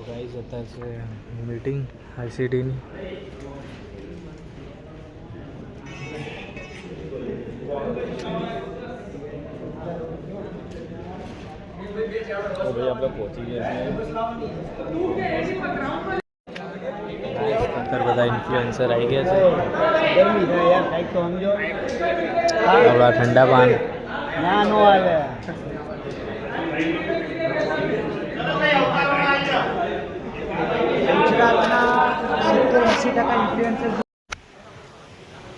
Guys અત્યારે છે meeting આઈસીટીની. તો ભાઈ આપણે પહોંચી ગયા છીએ. અત્યારે બધા ઇન્ફ્લુએન્સર આવી ગયા છે. આપણા ઠંડા પાન ના નો આવે. ગુજરાતના 70-80% ઇન્ફ્લુએન્સર.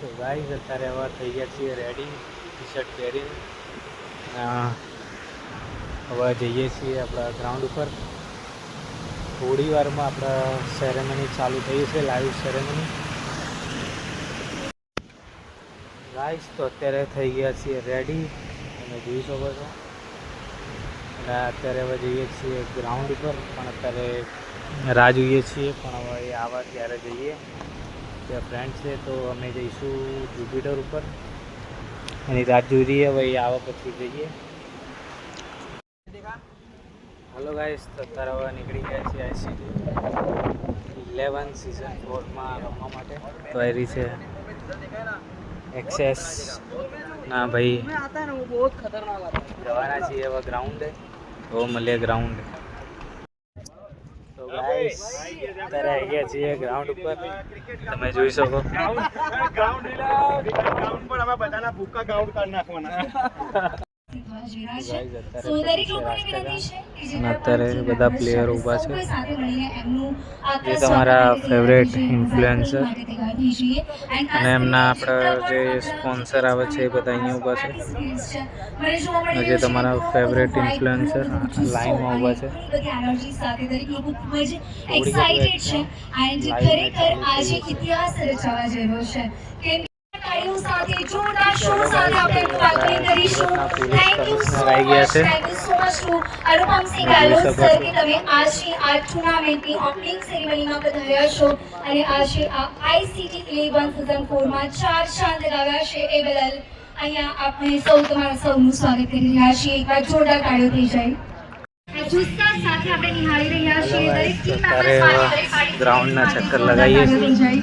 તો ગાઈસ અત્યારે હવે થઈ ગયા છીએ રેડી, ટી શર્ટ પહેરીને. હવે જઈએ છીએ આપણા ગ્રાઉન્ડ ઉપર. થોડી વારમાં આપણા સેરેમની ચાલુ થઈ છે, લાઈવ સેરેમની. ગાઈસ તો અત્યારે થઈ ગયા છીએ રેડી, તમે જોઈ શકો છો. અને અત્યારે હવે જઈએ છીએ ગ્રાઉન્ડ ઉપર, પણ અત્યારે રાહ જોઈએ છીએ, પણ હવે એ આવા ત્યારે જઈએ. ત્યાં ફ્રેન્ડ છે તો અમે જઈશું જુપિટર ઉપર, એની રાહ જોઈ રહીએ. હવે એ આવા પછી જઈએ. હલો ગાઈસ, તો અત્યારે હવે નીકળી ગયા છીએ આઈસીટી 11 સીઝન 4માં રમવા માટે. તો એ રીતે એક્સેસ ના ભાઈ જવાના છીએ હવે ગ્રાઉન્ડે. તો મળીએ ગ્રાઉન્ડ. તો ગાઈસ અત્યારે આવી ગયા છીએ ગ્રાઉન્ડ ઉપર, તમે જોઈ શકો. ગ્રાઉન્ડ પર અમે બધાના ભૂકા ગ્રાઉન્ડ કાઢી નાખવાના. અત્યારે બધા પ્લેયરો ઊભા છે, જે તમારા ફેવરેટ ઇન્ફ્લુએન્સર અને એમના આપણા જે સ્પોન્સર આવે છે એ બધા અહીંયા ઊભા છે. જે તમારા ફેવરેટ ઇન્ફ્લુએન્સર લાઈનમાં ઊભા છે. સૌનું સ્વાગત કરી રહ્યા છીએ. એકવાર જોરદાર તાળીઓ થઈ જાય. જુસ્સા સાથે આપણે નિહાળી રહ્યા છીએ. દરેક ટીમ મેમ્બર્સ ગ્રાઉન્ડના ચક્કર લગાવીએ છીએ.